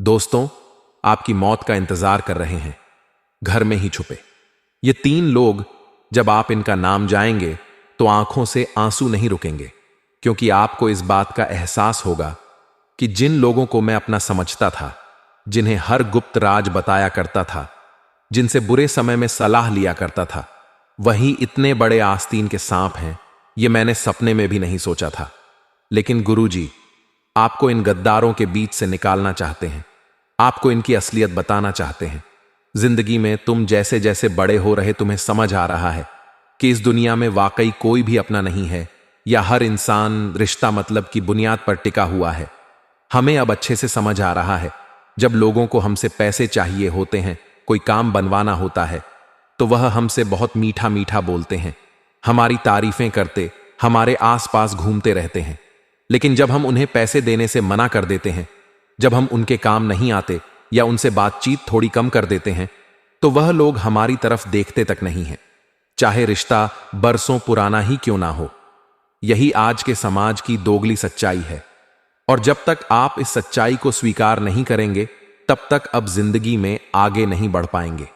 दोस्तों, आपकी मौत का इंतजार कर रहे हैं, घर में ही छुपे। ये 3 लोग, जब आप इनका नाम जाएंगे तो आंखों से आंसू नहीं रुकेंगे, क्योंकि आपको इस बात का एहसास होगा कि जिन लोगों को मैं अपना समझता था, जिन्हें हर गुप्त राज बताया करता था, जिनसे बुरे समय में सलाह लिया करता था, वही इतने बड़े आस्तीन के सांप हैं। ये मैंने सपने में भी नहीं सोचा था। लेकिन गुरुजी आपको इन गद्दारों के बीच से निकालना चाहते हैं, आपको इनकी असलियत बताना चाहते हैं। जिंदगी में तुम जैसे जैसे बड़े हो रहे, तुम्हें समझ आ रहा है कि इस दुनिया में वाकई कोई भी अपना नहीं है, या हर इंसान रिश्ता मतलब की बुनियाद पर टिका हुआ है। हमें अब अच्छे से समझ आ रहा है, जब लोगों को हमसे पैसे चाहिए होते हैं, कोई काम बनवाना होता है, तो वह हमसे बहुत मीठा मीठा बोलते हैं, हमारी तारीफें करते, हमारे आसपास घूमते रहते हैं। लेकिन जब हम उन्हें पैसे देने से मना कर देते हैं, जब हम उनके काम नहीं आते या उनसे बातचीत थोड़ी कम कर देते हैं, तो वह लोग हमारी तरफ देखते तक नहीं हैं, चाहे रिश्ता बरसों पुराना ही क्यों ना हो। यही आज के समाज की दोगली सच्चाई है, और जब तक आप इस सच्चाई को स्वीकार नहीं करेंगे, तब तक अब जिंदगी में आगे नहीं बढ़ पाएंगे।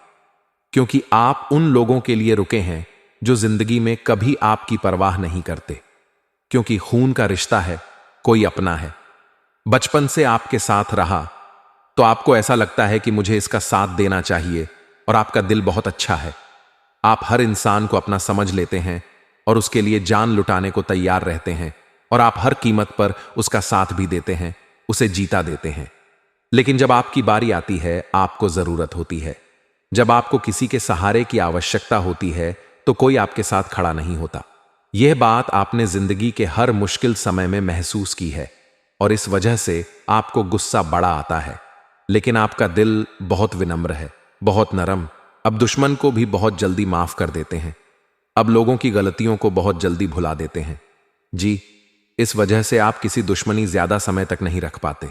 क्योंकि आप उन लोगों के लिए रुके हैं जो जिंदगी में कभी आपकी परवाह नहीं करते। क्योंकि खून का रिश्ता है, कोई अपना है, बचपन से आपके साथ रहा, तो आपको ऐसा लगता है कि मुझे इसका साथ देना चाहिए, और आपका दिल बहुत अच्छा है। आप हर इंसान को अपना समझ लेते हैं और उसके लिए जान लुटाने को तैयार रहते हैं, और आप हर कीमत पर उसका साथ भी देते हैं, उसे जीता देते हैं। लेकिन जब आपकी बारी आती है, आपको जरूरत होती है, जब आपको किसी के सहारे की आवश्यकता होती है, तो कोई आपके साथ खड़ा नहीं होता। यह बात आपने जिंदगी के हर मुश्किल समय में महसूस की है, और इस वजह से आपको गुस्सा बड़ा आता है। लेकिन आपका दिल बहुत विनम्र है, बहुत नरम। अब दुश्मन को भी बहुत जल्दी माफ कर देते हैं, अब लोगों की गलतियों को बहुत जल्दी भुला देते हैं। जी, इस वजह से आप किसी दुश्मनी ज्यादा समय तक नहीं रख पाते।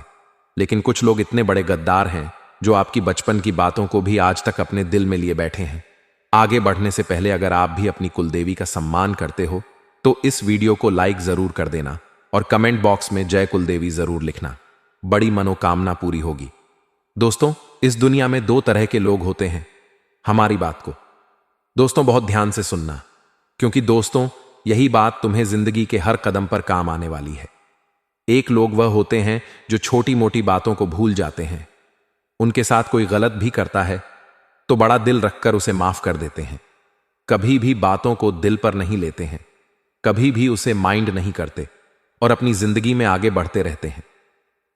लेकिन कुछ लोग इतने बड़े गद्दार हैं, जो आपकी बचपन की बातों को भी आज तक अपने दिल में लिए बैठे हैं। आगे बढ़ने से पहले अगर आप भी अपनी कुलदेवी का सम्मान करते हो, तो इस वीडियो को लाइक जरूर कर देना, और कमेंट बॉक्स में जय कुलदेवी जरूर लिखना। बड़ी मनोकामना पूरी होगी। दोस्तों, इस दुनिया में 2 तरह के लोग होते हैं। हमारी बात को दोस्तों बहुत ध्यान से सुनना, क्योंकि दोस्तों यही बात तुम्हें जिंदगी के हर कदम पर काम आने वाली है। एक लोग वह होते हैं जो छोटी मोटी बातों को भूल जाते हैं। उनके साथ कोई गलत भी करता है तो बड़ा दिल रखकर उसे माफ कर देते हैं, कभी भी बातों को दिल पर नहीं लेते हैं, कभी भी उसे माइंड नहीं करते, और अपनी जिंदगी में आगे बढ़ते रहते हैं।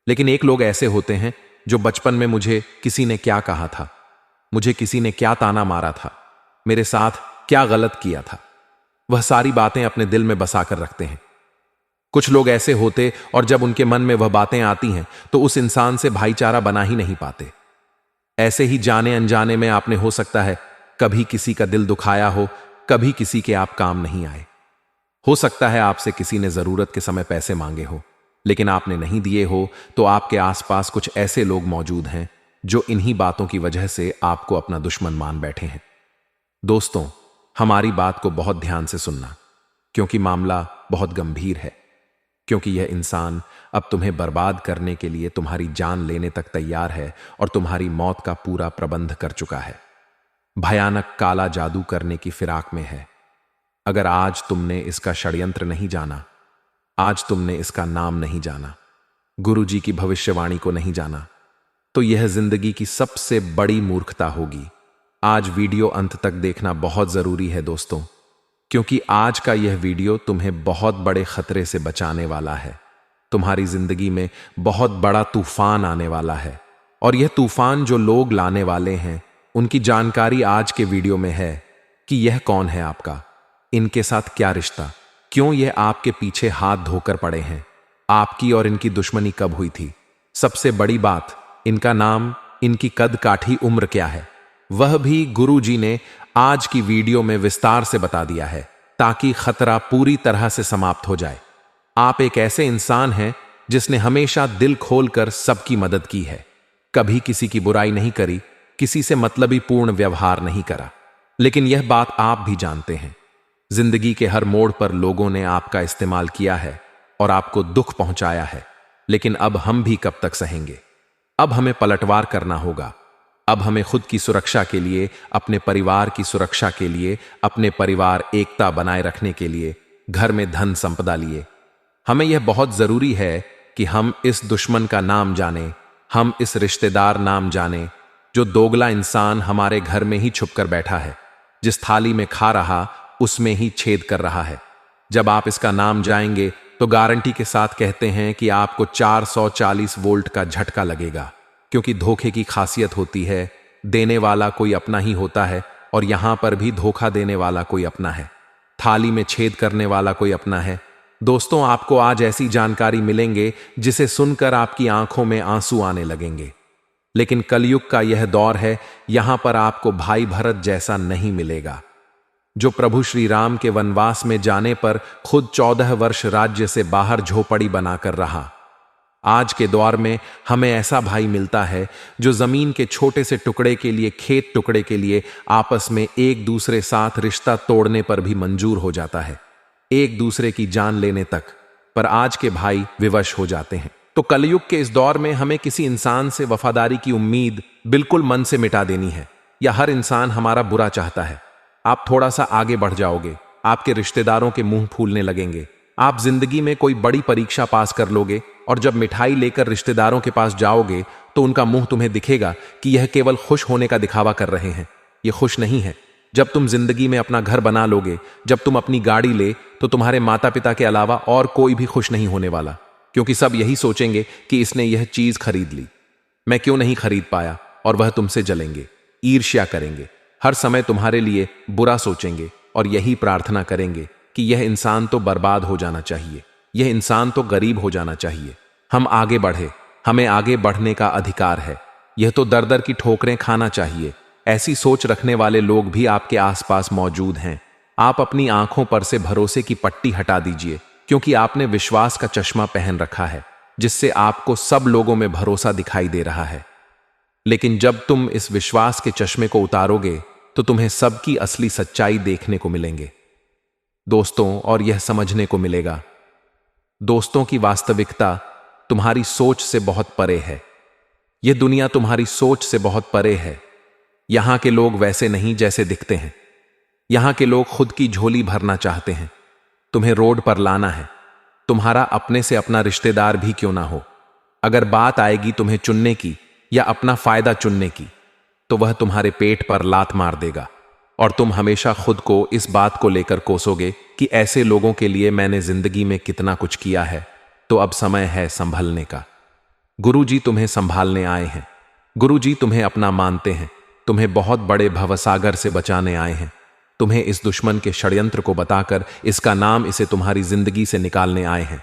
लेकिन एक लोग ऐसे होते हैं जो बचपन में मुझे किसी ने क्या कहा था, मुझे किसी ने क्या ताना मारा था, मेरे साथ क्या गलत किया था, वह सारी बातें अपने दिल में बसा कर रखते हैं। कुछ लोग ऐसे होते, और जब उनके मन में वह बातें आती हैं तो उस इंसान से भाईचारा बना ही नहीं पाते। ऐसे ही जाने अनजाने में आपने हो सकता है कभी किसी का दिल दुखाया हो, कभी किसी के आप काम नहीं आए। हो सकता है आपसे किसी ने जरूरत के समय पैसे मांगे हो, लेकिन आपने नहीं दिए हो, तो आपके आसपास कुछ ऐसे लोग मौजूद हैं जो इन्हीं बातों की वजह से आपको अपना दुश्मन मान बैठे हैं। दोस्तों, हमारी बात को बहुत ध्यान से सुनना, क्योंकि मामला बहुत गंभीर है। क्योंकि यह इंसान अब तुम्हें बर्बाद करने के लिए तुम्हारी जान लेने तक तैयार है, और तुम्हारी मौत का पूरा प्रबंध कर चुका है। भयानक काला जादू करने की फिराक में है। अगर आज तुमने इसका षड्यंत्र नहीं जाना, आज तुमने इसका नाम नहीं जाना, गुरुजी की भविष्यवाणी को नहीं जाना, तो यह जिंदगी की सबसे बड़ी मूर्खता होगी। आज वीडियो अंत तक देखना बहुत जरूरी है दोस्तों, क्योंकि आज का यह वीडियो तुम्हें बहुत बड़े खतरे से बचाने वाला है। तुम्हारी जिंदगी में बहुत बड़ा तूफान आने वाला है, और यह तूफान जो लोग लाने वाले हैं, उनकी जानकारी आज के वीडियो में है कि यह कौन है आपका, इनके साथ क्या रिश्ता, क्यों यह आपके पीछे हाथ धोकर पड़े हैं, आपकी और इनकी दुश्मनी कब हुई थी, सबसे बड़ी बात, इनका नाम, इनकी कद काठी उम्र क्या है, वह भी गुरुजी ने आज की वीडियो में विस्तार से बता दिया है, ताकि खतरा पूरी तरह से समाप्त हो जाए। आप एक ऐसे इंसान हैं जिसने हमेशा दिल खोलकर सबकी मदद की है, कभी किसी की बुराई नहीं करी, किसी से मतलबी पूर्ण व्यवहार नहीं करा। लेकिन यह बात आप भी जानते हैं, जिंदगी के हर मोड़ पर लोगों ने आपका इस्तेमाल किया है और आपको दुख पहुंचाया है। लेकिन अब हम भी कब तक सहेंगे? अब हमें पलटवार करना होगा। अब हमें खुद की सुरक्षा के लिए, अपने परिवार की सुरक्षा के लिए, अपने परिवार एकता बनाए रखने के लिए घर में धन संपदा लिए हमें यह बहुत जरूरी है कि हम इस दुश्मन का नाम जाने, हम इस रिश्तेदार नाम जाने जो दोगला इंसान हमारे घर में ही छुपकर बैठा है, जिस थाली में खा रहा उसमें ही छेद कर रहा है। जब आप इसका नाम जाएंगे तो गारंटी के साथ कहते हैं कि आपको 440 वोल्ट का झटका लगेगा, क्योंकि धोखे की खासियत होती है, देने वाला कोई अपना ही होता है और यहां पर भी धोखा देने वाला कोई अपना है, थाली में छेद करने वाला कोई अपना है। दोस्तों, आपको आज ऐसी जानकारी मिलेंगे जिसे सुनकर आपकी आंखों में आंसू आने लगेंगे। लेकिन कलयुग का यह दौर है, यहां पर आपको भाई भरत जैसा नहीं मिलेगा, जो प्रभु श्री राम के वनवास में जाने पर खुद 14 वर्ष राज्य से बाहर झोपड़ी बनाकर रहा। आज के दौर में हमें ऐसा भाई मिलता है जो जमीन के छोटे से टुकड़े के लिए, खेत टुकड़े के लिए आपस में एक दूसरे साथ रिश्ता तोड़ने पर भी मंजूर हो जाता है, एक दूसरे की जान लेने तक। पर आज के भाई विवश हो जाते हैं। तो कलयुग के इस दौर में हमें किसी इंसान से वफादारी की उम्मीद बिल्कुल मन से मिटा देनी है, या हर इंसान हमारा बुरा चाहता है। आप थोड़ा सा आगे बढ़ जाओगे, आपके रिश्तेदारों के मुंह फूलने लगेंगे। आप जिंदगी में कोई बड़ी परीक्षा पास कर लोगे और जब मिठाई लेकर रिश्तेदारों के पास जाओगे तो उनका मुंह तुम्हें दिखेगा कि यह केवल खुश होने का दिखावा कर रहे हैं, यह खुश नहीं है। जब तुम जिंदगी में अपना घर बना लोगे, जब तुम अपनी गाड़ी ले, तो तुम्हारे माता पिता के अलावा और कोई भी खुश नहीं होने वाला, क्योंकि सब यही सोचेंगे कि इसने यह चीज खरीद ली, मैं क्यों नहीं खरीद पाया, और वह तुमसे जलेंगे, ईर्ष्या करेंगे, हर समय तुम्हारे लिए बुरा सोचेंगे और यही प्रार्थना करेंगे कि यह इंसान तो बर्बाद हो जाना चाहिए, यह इंसान तो गरीब हो जाना चाहिए। हम आगे बढ़े, हमें आगे बढ़ने का अधिकार है, यह तो दर दर की ठोकरें खाना चाहिए। ऐसी सोच रखने वाले लोग भी आपके आसपास मौजूद हैं। आप अपनी आंखों पर से भरोसे की पट्टी हटा दीजिए, क्योंकि आपने विश्वास का चश्मा पहन रखा है, जिससे आपको सब लोगों में भरोसा दिखाई दे रहा है। लेकिन जब तुम इस विश्वास के चश्मे को उतारोगे तो तुम्हें सबकी असली सच्चाई देखने को मिलेंगे दोस्तों, और यह समझने को मिलेगा दोस्तों की वास्तविकता तुम्हारी सोच से बहुत परे है। यह दुनिया तुम्हारी सोच से बहुत परे है। यहां के लोग वैसे नहीं जैसे दिखते हैं। यहां के लोग खुद की झोली भरना चाहते हैं, तुम्हें रोड पर लाना है, तुम्हारा अपने से अपना रिश्तेदार भी क्यों ना हो। अगर बात आएगी तुम्हें चुनने की या अपना फायदा चुनने की, तो वह तुम्हारे पेट पर लात मार देगा और तुम हमेशा खुद को इस बात को लेकर कोसोगे कि ऐसे लोगों के लिए मैंने जिंदगी में कितना कुछ किया है, तो अब समय है संभलने का। गुरुजी तुम्हें संभालने आए हैं, गुरुजी तुम्हें अपना मानते हैं, तुम्हें बहुत बड़े भवसागर से बचाने आए हैं, तुम्हें इस दुश्मन के षड्यंत्र को बताकर इसका नाम इसे तुम्हारी जिंदगी से निकालने आए हैं।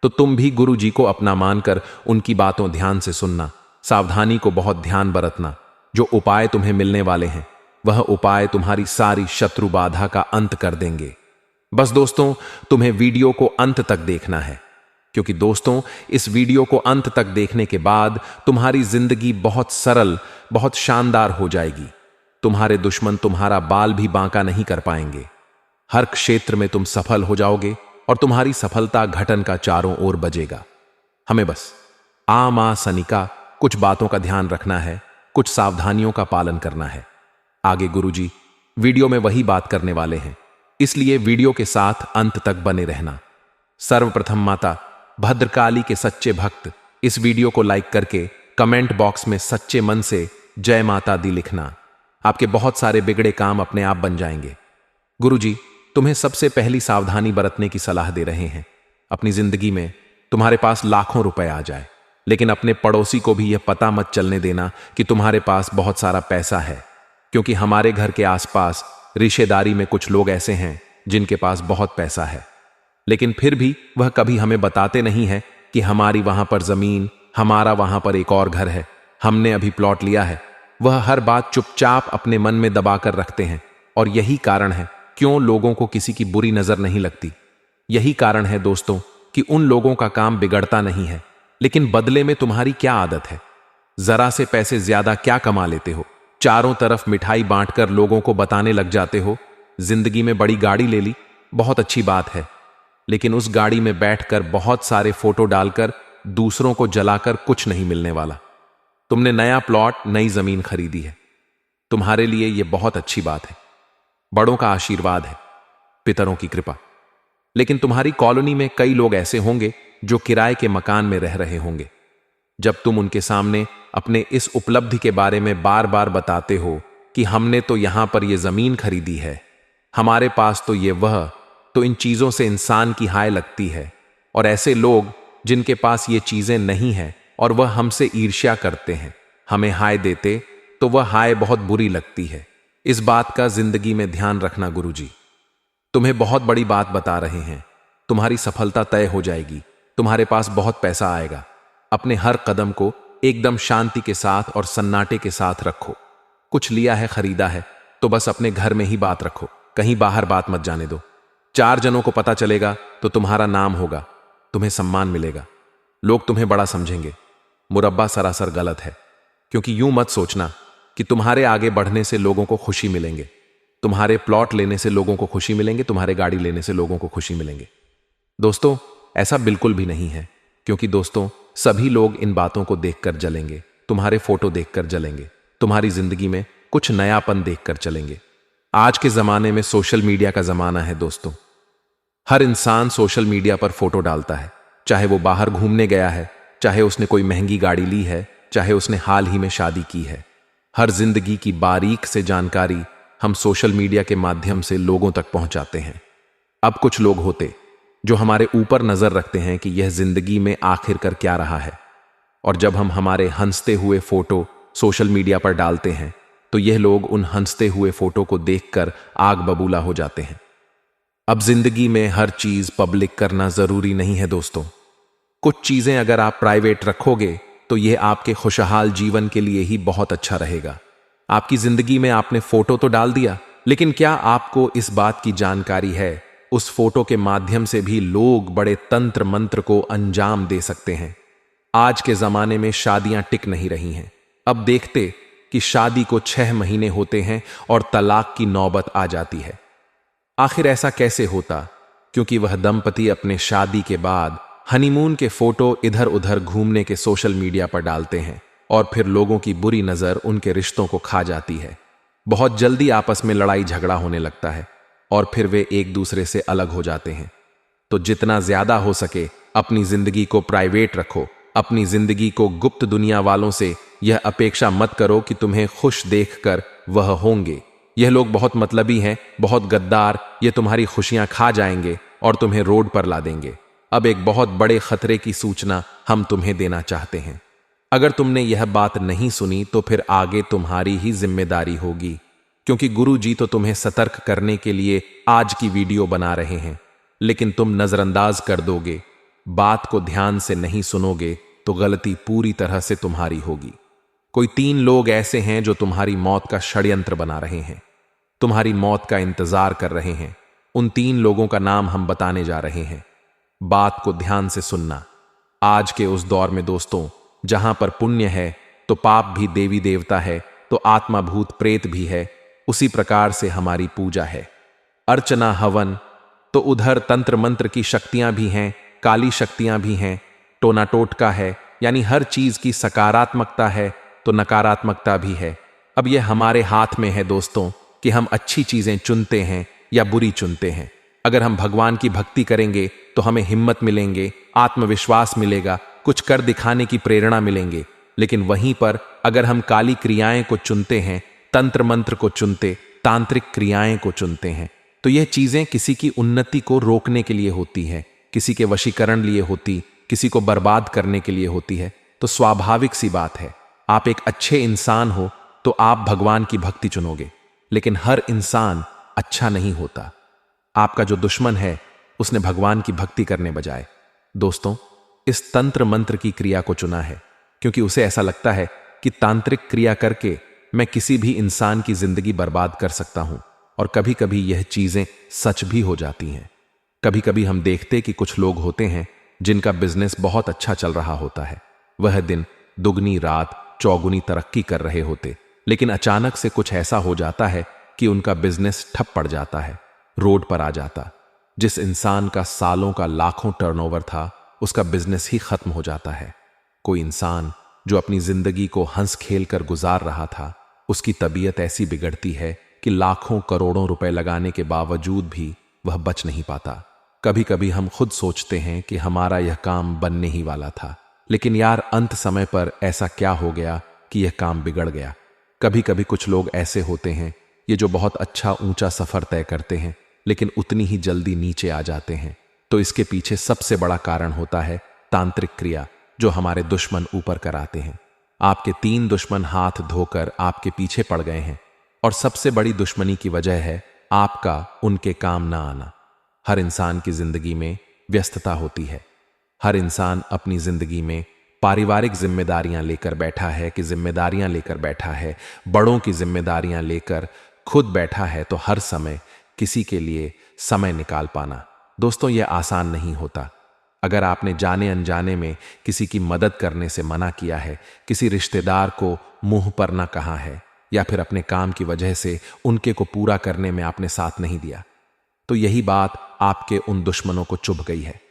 तो तुम भी गुरुजी को अपना मानकर उनकी बातों ध्यान से सुनना, सावधानी को बहुत ध्यान बरतना। जो उपाय तुम्हें मिलने वाले हैं वह उपाय तुम्हारी सारी शत्रु बाधा का अंत कर देंगे। बस दोस्तों, तुम्हें वीडियो को अंत तक देखना है, क्योंकि दोस्तों इस वीडियो को अंत तक देखने के बाद तुम्हारी जिंदगी बहुत सरल, बहुत शानदार हो जाएगी। तुम्हारे दुश्मन तुम्हारा बाल भी बांका नहीं कर पाएंगे। हर क्षेत्र में तुम सफल हो जाओगे और तुम्हारी सफलता घटन का चारों ओर बजेगा। हमें बस आ सनिका कुछ बातों का ध्यान रखना है, कुछ सावधानियों का पालन करना है। आगे गुरुजी वीडियो में वही बात करने वाले हैं, इसलिए वीडियो के साथ अंत तक बने रहना। सर्वप्रथम माता भद्रकाली के सच्चे भक्त इस वीडियो को लाइक करके कमेंट बॉक्स में सच्चे मन से जय माता दी लिखना। आपके बहुत सारे बिगड़े काम अपने आप बन जाएंगे। गुरुजी तुम्हें सबसे पहली सावधानी बरतने की सलाह दे रहे हैं। अपनी जिंदगी में तुम्हारे पास लाखों रुपए आ जाए, लेकिन अपने पड़ोसी को भी यह पता मत चलने देना कि तुम्हारे पास बहुत सारा पैसा है, क्योंकि हमारे घर के आसपास रिश्तेदारी में कुछ लोग ऐसे हैं जिनके पास बहुत पैसा है, लेकिन फिर भी वह कभी हमें बताते नहीं है कि हमारी वहां पर जमीन, हमारा वहां पर एक और घर है, हमने अभी प्लॉट लिया है। वह हर बात चुपचाप अपने मन में दबाकर रखते हैं, और यही कारण है क्यों लोगों को किसी की बुरी नजर नहीं लगती। यही कारण है दोस्तों कि उन लोगों का काम बिगड़ता नहीं है, लेकिन बदले में तुम्हारी क्या आदत है। जरा से पैसे ज्यादा क्या कमा लेते हो, चारों तरफ मिठाई बांटकर लोगों को बताने लग जाते हो। जिंदगी में बड़ी गाड़ी ले ली, बहुत अच्छी बात है, लेकिन उस गाड़ी में बैठकर बहुत सारे फोटो डालकर दूसरों को जलाकर कुछ नहीं मिलने वाला। तुमने नया प्लॉट, नई जमीन खरीदी है। तुम्हारे लिए यह बहुत अच्छी बात है। बड़ों का आशीर्वाद है, पितरों की कृपा। लेकिन तुम्हारी कॉलोनी में कई लोग ऐसे होंगे जो किराए के मकान में रह रहे होंगे। जब तुम उनके सामने अपने इस उपलब्धि के बारे में बार बार बताते हो कि हमने तो यहां पर यह जमीन खरीदी है, हमारे पास तो ये वह, तो इन चीजों से इंसान की हाय लगती है। और ऐसे लोग जिनके पास ये चीजें नहीं हैं और वह हमसे ईर्ष्या करते हैं, हमें हाय देते, तो वह हाय बहुत बुरी लगती है। इस बात का जिंदगी में ध्यान रखना। गुरुजी तुम्हें बहुत बड़ी बात बता रहे हैं। तुम्हारी सफलता तय हो जाएगी। तुम्हारे पास बहुत पैसा आएगा। अपने हर कदम को एकदम शांति के साथ और सन्नाटे के साथ रखो। कुछ लिया है, खरीदा है, तो बस अपने घर में ही बात रखो, कहीं बाहर बात मत जाने दो। 4 जनों को पता चलेगा तो तुम्हारा नाम होगा, तुम्हें सम्मान मिलेगा, लोग तुम्हें बड़ा समझेंगे। मुरब्बा सरासर गलत है, क्योंकि यूं मत सोचना कि तुम्हारे आगे बढ़ने से लोगों को खुशी मिलेंगे, तुम्हारे प्लॉट लेने से लोगों को खुशी मिलेंगे, तुम्हारे गाड़ी लेने से लोगों को खुशी मिलेंगे। दोस्तों, ऐसा बिल्कुल भी नहीं है, क्योंकि दोस्तों सभी लोग इन बातों को देखकर जलेंगे, तुम्हारे फोटो देखकर जलेंगे, तुम्हारी जिंदगी में कुछ नयापन देखकर चलेंगे। आज के जमाने में सोशल मीडिया का जमाना है दोस्तों। हर इंसान सोशल मीडिया पर फोटो डालता है, चाहे वो बाहर घूमने गया है, चाहे उसने कोई महंगी गाड़ी ली है, चाहे उसने हाल ही में शादी की है। हर जिंदगी की बारीक से जानकारी हम सोशल मीडिया के माध्यम से लोगों तक पहुंचाते हैं। अब कुछ लोग होते जो हमारे ऊपर नजर रखते हैं कि यह जिंदगी में आखिर कर क्या रहा है, और जब हम हमारे हंसते हुए फोटो सोशल मीडिया पर डालते हैं तो यह लोग उन हंसते हुए फोटो को देखकर आग बबूला हो जाते हैं। अब जिंदगी में हर चीज पब्लिक करना जरूरी नहीं है दोस्तों। कुछ चीजें अगर आप प्राइवेट रखोगे तो यह आपके खुशहाल जीवन के लिए ही बहुत अच्छा रहेगा। आपकी जिंदगी में आपने फोटो तो डाल दिया, लेकिन क्या आपको इस बात की जानकारी है उस फोटो के माध्यम से भी लोग बड़े तंत्र मंत्र को अंजाम दे सकते हैं। आज के जमाने में शादियां टिक नहीं रही हैं। अब देखते कि शादी को 6 महीने होते हैं और तलाक की नौबत आ जाती है। आखिर ऐसा कैसे होता? क्योंकि वह दंपति अपने शादी के बाद हनीमून के फोटो इधर उधर घूमने के सोशल मीडिया पर डालते हैं और फिर लोगों की बुरी नजर उनके रिश्तों को खा जाती है। बहुत जल्दी आपस में लड़ाई झगड़ा होने लगता है और फिर वे एक दूसरे से अलग हो जाते हैं। तो जितना ज्यादा हो सके अपनी जिंदगी को प्राइवेट रखो। अपनी जिंदगी को गुप्त दुनिया वालों से यह अपेक्षा मत करो कि तुम्हें खुश देखकर वह होंगे। यह लोग बहुत मतलबी हैं, बहुत गद्दार, ये तुम्हारी खुशियां खा जाएंगे और तुम्हें रोड पर ला देंगे। अब एक बहुत बड़े खतरे की सूचना हम तुम्हें देना चाहते हैं। अगर तुमने यह बात नहीं सुनी तो फिर आगे तुम्हारी ही जिम्मेदारी होगी, क्योंकि गुरु जी तो तुम्हें सतर्क करने के लिए आज की वीडियो बना रहे हैं, लेकिन तुम नजरअंदाज कर दोगे, बात को ध्यान से नहीं सुनोगे तो गलती पूरी तरह से तुम्हारी होगी। कोई 3 लोग ऐसे हैं जो तुम्हारी मौत का षड्यंत्र बना रहे हैं, तुम्हारी मौत का इंतजार कर रहे हैं। उन 3 लोगों का नाम हम बताने जा रहे हैं। बात को ध्यान से सुनना। आज के उस दौर में दोस्तों, जहां पर पुण्य है तो पाप भी देवी देवता है, तो आत्मा भूत प्रेत भी है। उसी प्रकार से हमारी पूजा है, अर्चना हवन, तो उधर तंत्र मंत्र की शक्तियां भी हैं, काली शक्तियां भी हैं, टोना टोटका है, यानी हर चीज की सकारात्मकता है तो नकारात्मकता भी है। अब यह हमारे हाथ में है दोस्तों कि हम अच्छी चीजें चुनते हैं या बुरी चुनते हैं। अगर हम भगवान की भक्ति करेंगे तो हमें हिम्मत मिलेंगे, आत्मविश्वास मिलेगा, कुछ कर दिखाने की प्रेरणा मिलेंगे। लेकिन वहीं पर अगर हम काली क्रियाएं को चुनते हैं, तंत्र मंत्र को चुनते, तांत्रिक क्रियाएं को चुनते हैं, तो यह चीजें किसी की उन्नति को रोकने के लिए होती हैं, किसी के वशीकरण लिए होती, किसी को बर्बाद करने के लिए होती है। तो स्वाभाविक सी बात है, आप एक अच्छे इंसान हो तो आप भगवान की भक्ति चुनोगे। लेकिन हर इंसान अच्छा नहीं होता। आपका जो दुश्मन है उसने भगवान की भक्ति करने बजाय दोस्तों इस तंत्र मंत्र की क्रिया को चुना है, क्योंकि उसे ऐसा लगता है कि तांत्रिक क्रिया करके मैं किसी भी इंसान की जिंदगी बर्बाद कर सकता हूं। और कभी कभी यह चीजें सच भी हो जाती हैं। कभी कभी हम देखते कि कुछ लोग होते हैं जिनका बिजनेस बहुत अच्छा चल रहा होता है, वह दिन दुगनी रात चौगुनी तरक्की कर रहे होते, लेकिन अचानक से कुछ ऐसा हो जाता है कि उनका बिजनेस ठप पड़ जाता है, रोड पर आ जाता। जिस इंसान का सालों का लाखों टर्नओवर था, उसका बिजनेस ही खत्म हो जाता है। कोई इंसान जो अपनी जिंदगी को हंस खेल कर गुजार रहा था, उसकी तबीयत ऐसी बिगड़ती है कि लाखों करोड़ों रुपए लगाने के बावजूद भी वह बच नहीं पाता। कभी कभी हम खुद सोचते हैं कि हमारा यह काम बनने ही वाला था, लेकिन यार अंत समय पर ऐसा क्या हो गया कि यह काम बिगड़ गया। कभी कभी कुछ लोग ऐसे होते हैं, ये जो बहुत अच्छा ऊंचा सफर तय करते हैं लेकिन उतनी ही जल्दी नीचे आ जाते हैं। तो इसके पीछे सबसे बड़ा कारण होता है तांत्रिक क्रिया, जो हमारे दुश्मन ऊपर कराते हैं। आपके 3 दुश्मन हाथ धोकर आपके पीछे पड़ गए हैं, और सबसे बड़ी दुश्मनी की वजह है आपका उनके काम ना आना। हर इंसान की जिंदगी में व्यस्तता होती है। हर इंसान अपनी जिंदगी में पारिवारिक जिम्मेदारियां लेकर बैठा है, बड़ों की जिम्मेदारियां लेकर खुद बैठा है। तो हर समय किसी के लिए समय निकाल पाना दोस्तों, यह आसान नहीं होता। अगर आपने जाने अनजाने में किसी की मदद करने से मना किया है, किसी रिश्तेदार को मुंह पर ना कहा है, या फिर अपने काम की वजह से उनके को पूरा करने में आपने साथ नहीं दिया, तो यही बात आपके उन दुश्मनों को चुभ गई है।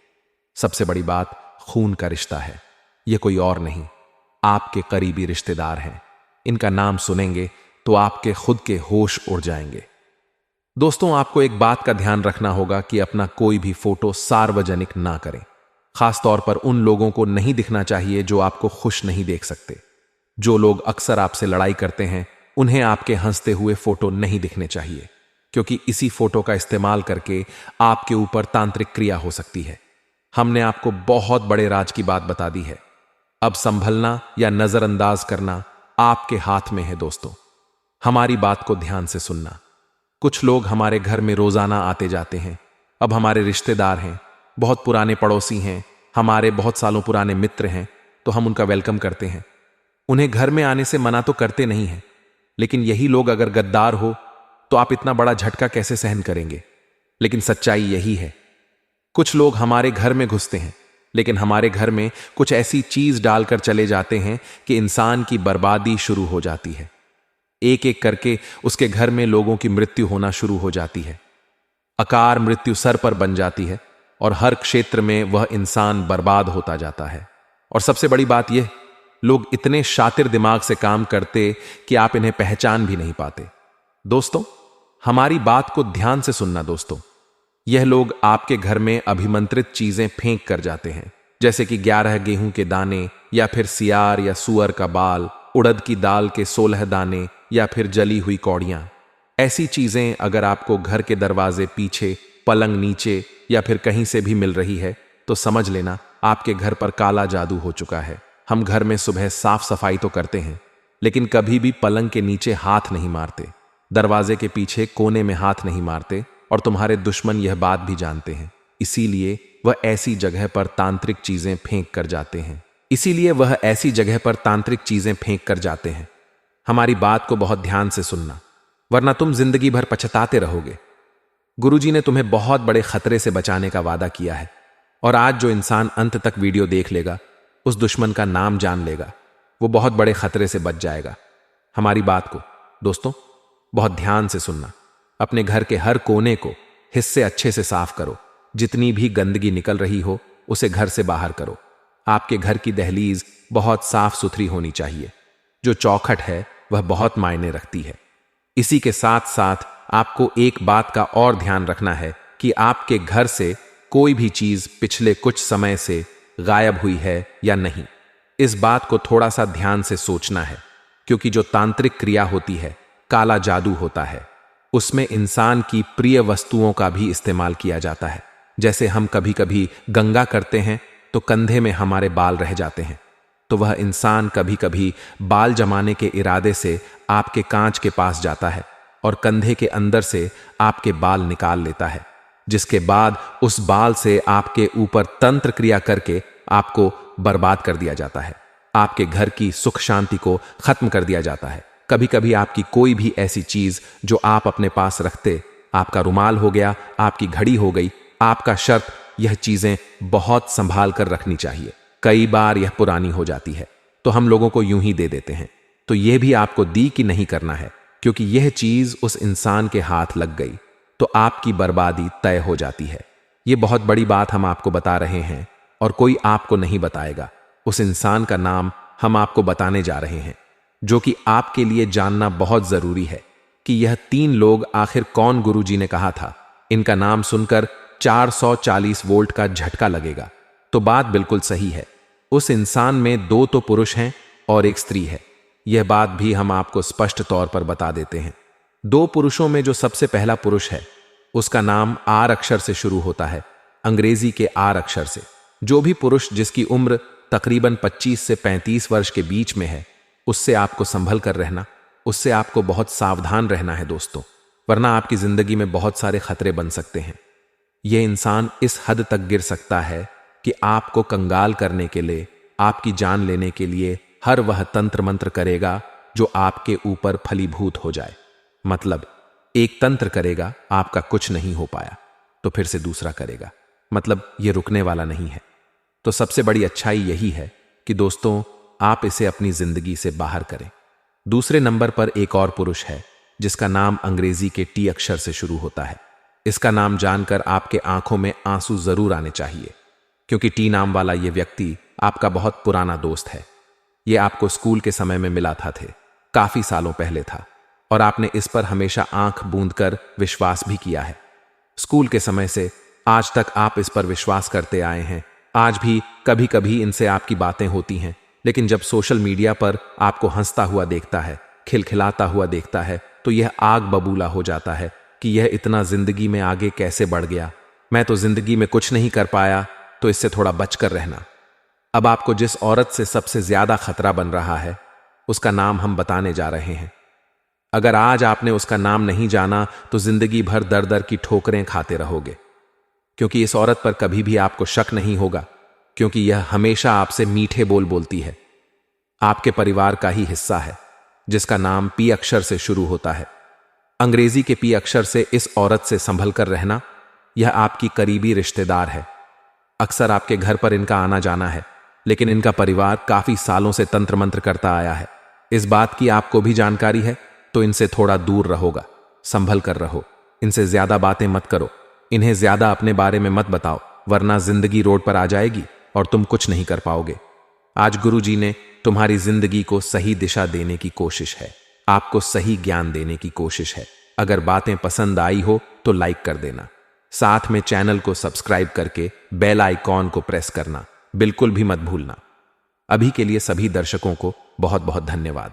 सबसे बड़ी बात खून का रिश्ता है। यह कोई और नहीं, आपके करीबी रिश्तेदार हैं। इनका नाम सुनेंगे तो आपके खुद के होश उड़ जाएंगे। दोस्तों, आपको एक बात का ध्यान रखना होगा कि अपना कोई भी फोटो सार्वजनिक ना करें। खासतौर पर उन लोगों को नहीं दिखना चाहिए जो आपको खुश नहीं देख सकते। जो लोग अक्सर आपसे लड़ाई करते हैं, उन्हें आपके हंसते हुए फोटो नहीं दिखने चाहिए, क्योंकि इसी फोटो का इस्तेमाल करके आपके ऊपर तांत्रिक क्रिया हो सकती है। हमने आपको बहुत बड़े राज की बात बता दी है। अब संभलना या नजरअंदाज करना आपके हाथ में है। दोस्तों, हमारी बात को ध्यान से सुनना। कुछ लोग हमारे घर में रोजाना आते जाते हैं। अब हमारे रिश्तेदार हैं, बहुत पुराने पड़ोसी हैं, हमारे बहुत सालों पुराने मित्र हैं, तो हम उनका वेलकम करते हैं। उन्हें घर में आने से मना तो करते नहीं हैं, लेकिन यही लोग अगर गद्दार हो तो आप इतना बड़ा झटका कैसे सहन करेंगे। लेकिन सच्चाई यही है, कुछ लोग हमारे घर में घुसते हैं, लेकिन हमारे घर में कुछ ऐसी चीज डालकर चले जाते हैं कि इंसान की बर्बादी शुरू हो जाती है। एक एक करके उसके घर में लोगों की मृत्यु होना शुरू हो जाती है। अकार मृत्यु सर पर बन जाती है, और हर क्षेत्र में वह इंसान बर्बाद होता जाता है। और सबसे बड़ी बात यह, लोग इतने शातिर दिमाग से काम करते कि आप इन्हें पहचान भी नहीं पाते। दोस्तों, हमारी बात को ध्यान से सुनना। दोस्तों, यह लोग आपके घर में अभिमंत्रित चीजें फेंक कर जाते हैं, जैसे कि 11 गेहूं के दाने, या फिर सियार या सुअर का बाल, उड़द की दाल के 16 दाने, या फिर जली हुई कौड़ियां। ऐसी चीजें अगर आपको घर के दरवाजे पीछे, पलंग नीचे या फिर कहीं से भी मिल रही है, तो समझ लेना आपके घर पर काला जादू हो चुका है। हम घर में सुबह साफ सफाई तो करते हैं, लेकिन कभी भी पलंग के नीचे हाथ नहीं मारते, दरवाजे के पीछे कोने में हाथ नहीं मारते, और तुम्हारे दुश्मन यह बात भी जानते हैं। इसीलिए वह ऐसी जगह पर तांत्रिक चीजें फेंक कर जाते हैं। हमारी बात को बहुत ध्यान से सुनना, वरना तुम जिंदगी भर पछताते रहोगे। गुरुजी ने तुम्हें बहुत बड़े खतरे से बचाने का वादा किया है, और आज जो इंसान अंत तक वीडियो देख लेगा, उस दुश्मन का नाम जान लेगा, वो बहुत बड़े खतरे से बच जाएगा। हमारी बात को दोस्तों बहुत ध्यान से सुनना। अपने घर के हर कोने को हिस्से अच्छे से साफ करो। जितनी भी गंदगी निकल रही हो, उसे घर से बाहर करो। आपके घर की दहलीज बहुत साफ सुथरी होनी चाहिए। जो चौखट है वह बहुत मायने रखती है। इसी के साथ साथ आपको एक बात का और ध्यान रखना है कि आपके घर से कोई भी चीज पिछले कुछ समय से गायब हुई है या नहीं। इस बात को थोड़ा सा ध्यान से सोचना है, क्योंकि जो तांत्रिक क्रिया होती है, काला जादू होता है, उसमें इंसान की प्रिय वस्तुओं का भी इस्तेमाल किया जाता है। जैसे हम कभी कभी गंगा करते हैं तो कंधे में हमारे बाल रह जाते हैं, तो वह इंसान कभी कभी बाल जमाने के इरादे से आपके कांच के पास जाता है और कंधे के अंदर से आपके बाल निकाल लेता है, जिसके बाद उस बाल से आपके ऊपर तंत्र क्रिया करके आपको बर्बाद कर दिया जाता है। आपके घर की सुख शांति को खत्म कर दिया जाता है। कभी कभी आपकी कोई भी ऐसी चीज जो आप अपने पास रखते, आपका रुमाल हो गया, आपकी घड़ी हो गई, आपका शर्त, यह चीजें बहुत संभाल कर रखनी चाहिए। कई बार यह पुरानी हो जाती है तो हम लोगों को यूं ही दे देते हैं, तो यह भी आपको दी कि नहीं करना है, क्योंकि यह चीज उस इंसान के हाथ लग गई तो आपकी बर्बादी तय हो जाती है। यह बहुत बड़ी बात हम आपको बता रहे हैं और कोई आपको नहीं बताएगा। उस इंसान का नाम हम आपको बताने जा रहे हैं, जो कि आपके लिए जानना बहुत जरूरी है कि यह 3 लोग आखिर कौन। गुरुजी ने कहा था, इनका नाम सुनकर 440 वोल्ट का झटका लगेगा। तो बात बिल्कुल सही है। उस इंसान में 2 तो पुरुष हैं और 1 स्त्री है। यह बात भी हम आपको स्पष्ट तौर पर बता देते हैं। 2 पुरुषों में जो सबसे पहला पुरुष है, उसका नाम आर अक्षर से शुरू होता है, अंग्रेजी के आर अक्षर से। जो भी पुरुष जिसकी उम्र तकरीबन 25 से 35 वर्ष के बीच में है, उससे आपको संभल कर रहना, उससे आपको बहुत सावधान रहना है दोस्तों, वरना आपकी जिंदगी में बहुत सारे खतरे बन सकते हैं। यह इंसान इस हद तक गिर सकता है कि आपको कंगाल करने के लिए, आपकी जान लेने के लिए हर वह तंत्र मंत्र करेगा जो आपके ऊपर फलीभूत हो जाए। मतलब एक तंत्र करेगा, आपका कुछ नहीं हो पाया तो फिर से दूसरा करेगा, मतलब यह रुकने वाला नहीं है। तो सबसे बड़ी अच्छाई यही है कि दोस्तों, आप इसे अपनी जिंदगी से बाहर करें। दूसरे नंबर पर एक और पुरुष है जिसका नाम अंग्रेजी के टी अक्षर से शुरू होता है। इसका नाम जानकर आपके आंखों में आंसू जरूर आने चाहिए, क्योंकि टी नाम वाला यह व्यक्ति आपका बहुत पुराना दोस्त है। यह आपको स्कूल के समय में मिला था, काफी सालों पहले था, और आपने इस पर हमेशा आंख बूंद कर विश्वास भी किया है। स्कूल के समय से आज तक आप इस पर विश्वास करते आए हैं। आज भी कभी कभी इनसे आपकी बातें होती हैं, लेकिन जब सोशल मीडिया पर आपको हंसता हुआ देखता है, खिलखिलाता हुआ देखता है, तो यह आग बबूला हो जाता है कि यह इतना जिंदगी में आगे कैसे बढ़ गया। मैं तो जिंदगी में कुछ नहीं कर पाया, तो इससे थोड़ा बचकर रहना। अब आपको जिस औरत से सबसे ज्यादा खतरा बन रहा है, उसका नाम हम बताने जा रहे हैं। अगर आज आपने उसका नाम नहीं जाना तो जिंदगी भर दर दर की ठोकरें खाते रहोगे, क्योंकि इस औरत पर कभी भी आपको शक नहीं होगा, क्योंकि यह हमेशा आपसे मीठे बोल बोलती है। आपके परिवार का ही हिस्सा है, जिसका नाम पी अक्षर से शुरू होता है। अंग्रेजी के पी अक्षर से इस औरत से संभल कर रहना। यह आपकी करीबी रिश्तेदार है। अक्सर आपके घर पर इनका आना जाना है, लेकिन इनका परिवार काफी सालों से तंत्र मंत्र करता आया है। इस बात की आपको भी जानकारी है, तो इनसे थोड़ा दूर रहोगा, संभल कर रहो। इनसे ज्यादा बातें मत करो, इन्हें ज्यादा अपने बारे में मत बताओ, वरना जिंदगी रोड पर आ जाएगी और तुम कुछ नहीं कर पाओगे। आज गुरुजी ने तुम्हारी जिंदगी को सही दिशा देने की कोशिश है, आपको सही ज्ञान देने की कोशिश है। अगर बातें पसंद आई हो तो लाइक कर देना, साथ में चैनल को सब्सक्राइब करके बेल आइकॉन को प्रेस करना बिल्कुल भी मत भूलना। अभी के लिए सभी दर्शकों को बहुत बहुत धन्यवाद।